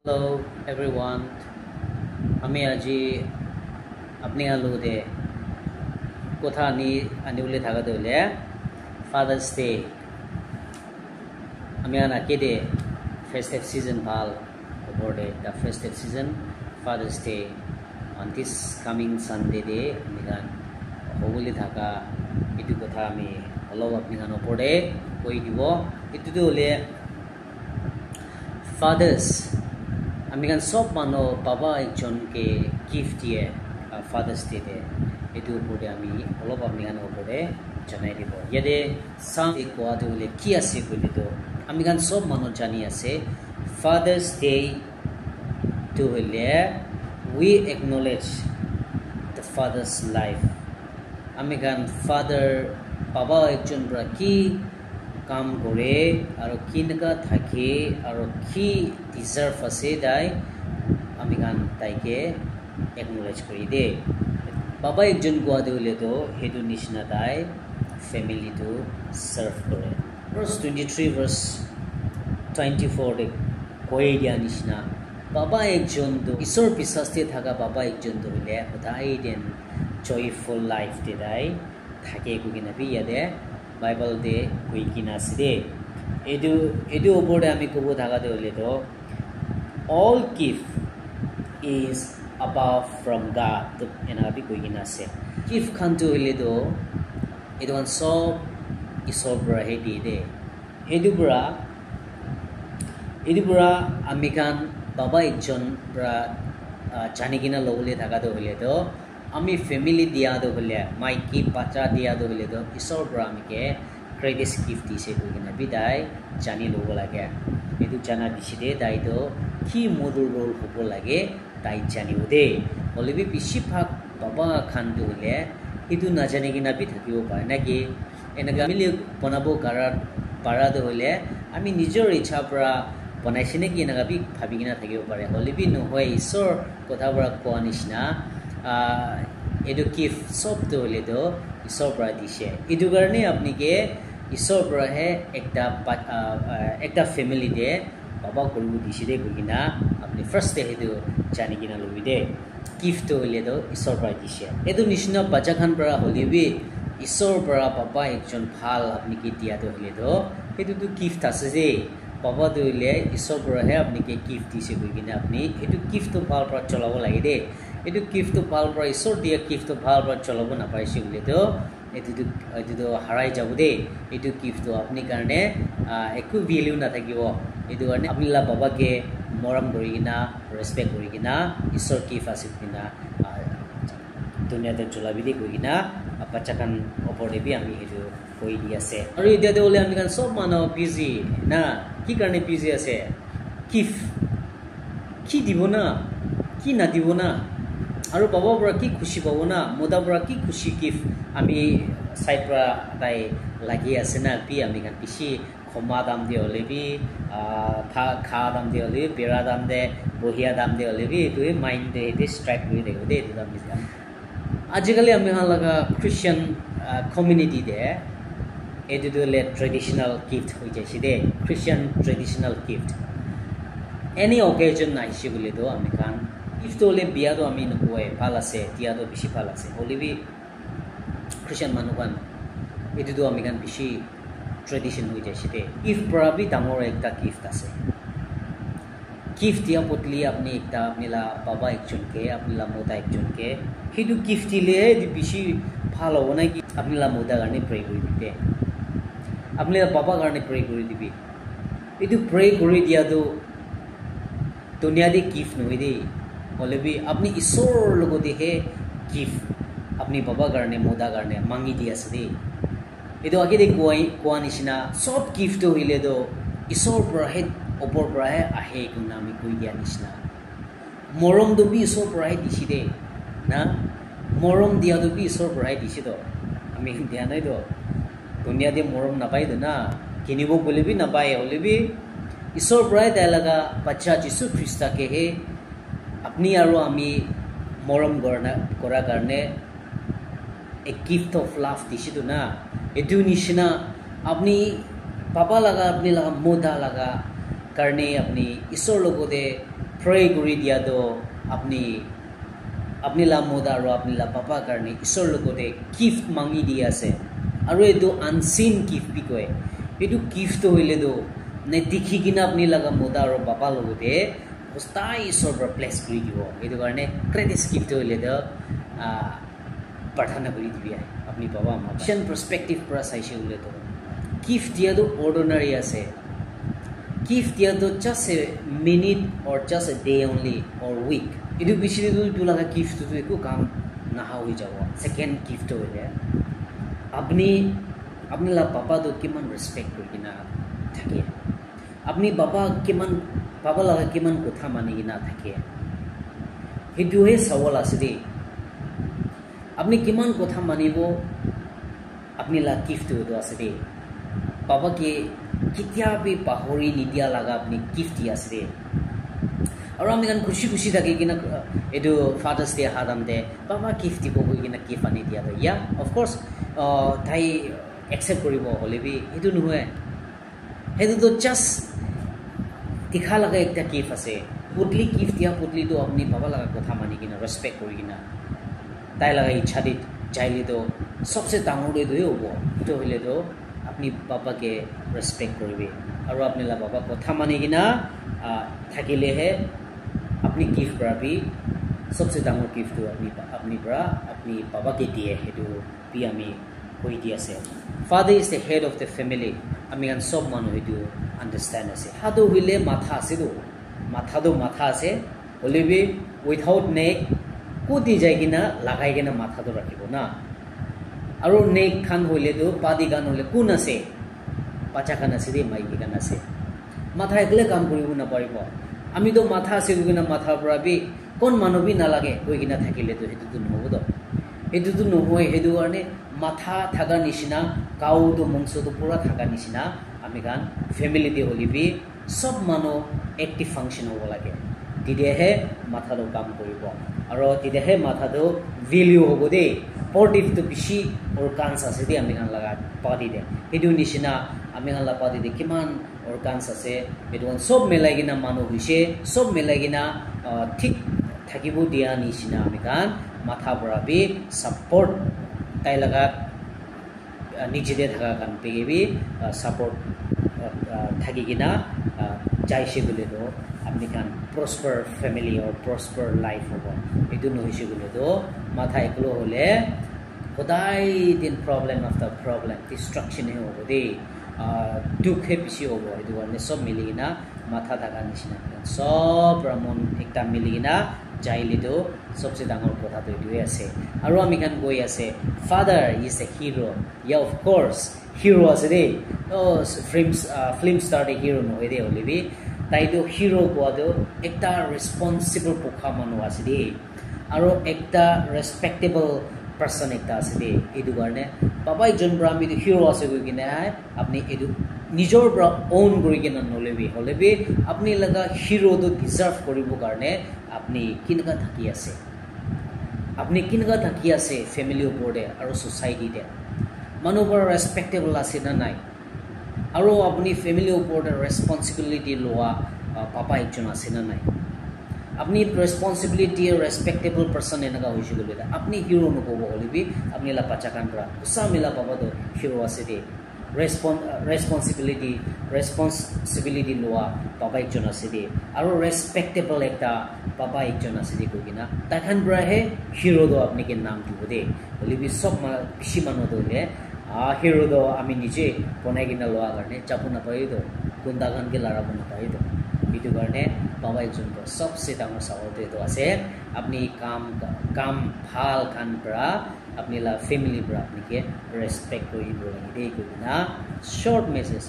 Hello everyone. আমি আজি আপনি আলুদে কথা আনিবলে থাকা দলে ফাদার্স ডে আমি আনাকে দে festive season ভাল over the festive season Father's Day on this coming Sunday day আমি গান হবলে থাকা এটু কথা আমি অলপ আপনি গান উপরে কই দিব এটু দলে fathers আমি গান সব মানো বাবা একজনকে গিফট দিয়ে ফাদার্স ডে তে এটু উপরে আমি অলপ আপনি গান উপরে জানাই দিব ইয়াদে সাম কোয়া দলে কি আছে বলি তো আমি গান সব মানো জানি আছে ফাদার্স ডে to হলে we acknowledge the father's life আমি গান ফাদার বাবা একজন বড় কি কাম করে আর কি নাকা থাকে আর কি ডিজার্ভ আছে তাই আমি গান তাইকে একনলেজ করি দে বাবা একজন গোয়া দিলে তো হেতু নিশনা তাই ফ্যামিলি তো সার্ভ করে ভার্স 23 ভার্স 24 দে কই দিয়া নিশনা বাবা একজন তো ঈশ্বর বিশ্বাসে থাকা বাবা একজন তো হলে সদাই দেন জয়ফুল লাইফ দে তাই থাকে কুকিনা B ইয়াদে Bible de kuikina side edu opore ami kobo thaga de hole to all gift is above from God to ena bi kuikina se gift khan to hole to edu an so isor bra he de edu bra ami kan baba ekjon bra jani kina lobole thaga de hole to আমি family দিয়া দো হলে মাইকি বাচ্চা দিয়া দো হলে তো ঈশ্বর পৰা আমিকে greatest gift দিছে কইনা বিদায় জানি লব লাগে এটু জানা দিছি দে তাই তো কি মধুর রোল হব লাগে তাই জানিও দে বলিবি বেশি ভাগ বাবা খান দো হলে এটু না জানি কিনা বি থাকিব পায় নাকি এনেকা মিলি বনাবো পাৰা দো হলে আমি নিজৰ ইচ্ছা পৰা বনাইছে নেকি এনেকা বি ভাবি কিনা থাকিব পাৰে হলিবি নহয় ঈশ্বৰ কথা পৰা কোৱা নিচিনা এডু গিফট সব তো হলে তো ঈশ্বৰ পৰা দিছে এডু কাৰণে আপনি কে ঈশ্বৰ পৰা হে একটা ফ্যামিলি দে বাবা করব দিছে দে কইনা আপনি ফার্স্ট হে তো জানি কিনা লবি দে গিফট তো হলে তো ঈশ্বর পৰা দিছে এডু নিশনা বাচ্চা খান পৰা হলিবি ঈশ্বৰ পৰা বাবা একজন ভাল আপনি কি দিয়া তো হলে তো এডু তো গিফট আছে যে বাবা তো হলে ঈশ্বর পৰা হে আপনি কে গিফট দিছে কইনা আপনি এডু গিফট তো ভাল পৰা চলাব লাগে দে এটু গিফট তো ভাল পৰা ঈশ্বৰ দিয়া গিফট তো ভাল পৰা চলাব না পাইছে বলে তো এটু তো হারাই যাব দে এটু গিফট তো আপনি কারণে একু ভ্যালু না থাকিব এটু কারণে আপনি লা বাবাকে মরম করি কিনা রেসপেক্ট করি কিনা ঈশ্বর গিফট আছে কিনা দুনিয়াতে চলাবি দে কই কিনা বাচ্চা কান ওপরে বি আমি এটু কই দি আছে আর এটাতে বলে আমি কান সব মানো বিজি না কি কারণে বিজি আছে গিফট কি দিব না কি না দিব না আৰু বাবা পৰা কি খুশি পাব না মোদা পৰা কি খুশি গিফট আমি সাইড পৰা তাই লাগি আছে না বি আমি কান পিছি ক্ষমা দাম দি হলে বি খা দাম দি হলে বেৰা দাম দে বহিয়া দাম দি হলে বি এটো মাইন্ড দে এটো স্ট্রাইক কৰি দেখো দে এটো দাম দি আজিকালি আমি হালাগা খ্রিস্টান কমিউনিটি দে এটো দলে ট্রেডিশনাল গিফট হৈ যাইছে দে খ্রিস্টান ট্রেডিশনাল গিফট এনি অকেজন নাইছে বলে তো আমি কান if to le biya to ami nokoy phal ase tia to bishi phal ase holibi christian manukan etu to ami kan bishi tradition hoi jaise te if prabi damor ekta gift ase gift dia potli apni ekta apni la baba ekjon ke apni la moda ekjon ke hidu gift le di bishi phal hobo na ki apni la moda garne pray kori dite apni la baba garne pray kori dibi etu pray kori dia to dunia de gift noi de বলেবি আপনি ঈশ্বর লগতে হে gift আপনি বাবা কারণে মোদা কারণে মাঙ্গি দি আছে দে এটো আগে দে কোয়া নিচিনা সব গিফট হইলে তো ঈশ্বর পৰা হে ওপৰ পৰা হে আহে কোনা আমি কই দিয়া নিচিনা মৰম দবি ঈশ্বৰ পৰা হে দিছি দে না মৰম দিয়া দবি ঈশ্বৰ পৰা হে দিছি তো আমি দিয়া নাই তো দুনিয়া দে মৰম নাপাই দে না কিনিব বলেবি নাপাই হলেবি ঈশ্বৰ পৰা তাই লাগা বাচ্চা যিশু খ্ৰীষ্টকে হে আপনি আৰু আমি মৰম কৰা কাৰণে এক গিফট অফ লাভ দিছিতো না এটু নিচিনা আপনি পাপা লাগা আপনি লাগা মোদা লাগা কাৰণে আপনি ঈশ্বৰ লগতে pray kuri dia do apni la moda aro apni la papa karni isor logote gift mangi dia ase aro edu unseen gift bi koy edu gift to hoile do ne dikhi kina apni laga moda aro papa logote hostai isor bra place kuri dibo edu karne greatest gift hoile do पढ़ाना करी दिया अपनी बाबा माँ शन perspective पर साइशे उले तो gift दिया तो ऑर्डिनरी ऐसे गिफ्ट दिया तो जस्ट ए मिनट और जस्ट ए डे ओनली और वीक इधर पिछले तो लगा गिफ्ट तो एको काम ना हुई जाओ सेकेंड गिफ्ट हो गया अपनी ला पापा तो किमान रिस्पेक्ट करके ना थके अपनी पापा लगा किमान कोथा माने की ना थके हिदु है सवाल आसे अपनी किमान कोथा मानिबो अपनी ला गिफ्ट तो आसे पापा के कित्या भी पाहरी निदिया लगा अपनी गिफ्ट आसे और आमी गान खुशी खुशी थाके किना एदो फादर्स डे हादाम दे पापा गिफ्ट को किना गिफ्ट आनी दिया तो या ऑफ कोर्स ताई एक्सेप्ट करिबो होले भी एदो नहुए हेदो तो जस्ट दिखा लगा एकटा गिफ्ट आसे पुतली गिफ्ट या पुतली तो अपनी पापा लगा कोथा मानि किना रेस्पेक्ट करि किना ताई लगा इच्छा दी चाहिए तो सबसे डांगरे तो होबो तो होले तो अपनी पापा के रेस्पेक्ट करबे और अपने ला पापा कथा मानि किना থাকিলে है अपनी गिफ्ट पर भी सबसे डांगर गिफ्ट तो अपनी पापा के दिए हेतु भी आमी कोई दिया से father is the head of the family आमी गान सब मानु हेतु अंडरस्टैंड আছে हादो होले माथा আছে दो माथा আছে होले भी विदाउट नेक कुदी जाय किना लगाय किना माथा तो राखिबो ना और नेक खान होले तो पादी गान होले कोन আছে पाचा खान আছে दे माइकी गान আছে माथा एकले काम करिबो ना पारिबो आमी तो माथा আছে किना माथा पर भी कोन मानबी ना लागे कोइ किना থাকিলে तो हेतु तो নহबो दो हेतु तो নহय हेतु কাৰণে माथा थागा निसिना गाउ तो मंगसो तो पूरा थागा निसिना आमी गान फैमिली दे होली भी सब मानो एक्टिव फंक्शन होबो लागे दिदेहे माथा तो काम करिबो और दिदेहे माथा तो वैल्यू होबो दे पॉजिटिव तो बिशी और कांस আছে दे आमी गान लगा पादी दे हेतु निसिना आमी गान ला पादी दे किमान और कांस আছে एदु सब मिलाइगिना मानो हुइसे सब मिलाइगिना ठीक থাকিবो दिया निसिना आमी गान माथा बरा भी सपोर्ट ताई लगा निजे दे थाका गान पेबी सपोर्ट থাকিगिना जायसे बोले तो अपनी गान प्रॉस्पर फैमिली और प्रॉस्पर लाइफ होबो एदु नहिसे बोले तो माथा एकलो होले खुदाई दिन प्रॉब्लम आफ्टर प्रॉब्लम डिस्ट्रक्शन है होबो दे दुख है पिसी होबो एदु गाने सब मिलिगिना माथा थाका निसिना सब ब्राह्मण एकटा मिलिगिना जाइले तो सबसे डांगर कथा तो एदुए আছে আৰু আমি গান গৈ আছে फादर इज अ हीरो या ऑफ कोर्स हीरो আছে दे फिल्म स्टार दे हीरो নহয় দে হলি বি তাই তো হিরো কোয়াদো একটা রেসপন্সিবল পোখা মানু আছে দে আৰু একটা রেসপেক্টেবল পারসন একটা আছে দে এদু কারণে বাবা একজন ব্রা আমি হিরো আছে কই কিনা আপনি এদু নিজর ব্রা ওন করি কিনা নলেবি হলেবি আপনি লাগা হিরো তো ডিজার্ভ করিব কারণে আপনি কিনকা থাকি আছে ফ্যামিলি ওপৰতে আৰু সোসাইটিতে মানুহৰ ৰেসপেক্টেবল আছে না নাই আৰু আপনি ফ্যামিলি ওপৰতে ৰেসপন্সিবিলিটি লোৱা পাপা একজন আছে না নাই আপনি ৰেসপন্সিবিলিটি ৰেসপেক্টেবল পাৰসন এনেকা হইছে গলে আপনি হিৰো নকব হলিবি আপনি লা পাচা কান পৰা উসা মিলা পাবা তো হিৰো আছে দে ৰেসপন্সিবিলিটি লোৱা পাপা একজন আছে দে আৰু রেসপেক্টেবল একটা পাপা একজন আছে দে কইনা তাখান ব্রাহে হিরো দো আপনি কে নাম দিব দে হলিবি সব বেশি মানুহ দলে হিরো দো আমি নিজে বনাই কিনা লোৱা কাৰণে চাপু নাপাই দো গুন্ডা গান के लड़ा बना पाई दो इटु কাৰণে बाबा একজন তো सबसे ডাঙৰ সাহতে তো আছে আপনি কাম ভাল কান পৰা আপনি লা ফ্যামিলি পৰা আপনি কে ৰেসপেক্ট কৰিব লাগে দেই কইনা শৰ্ট মেসেজ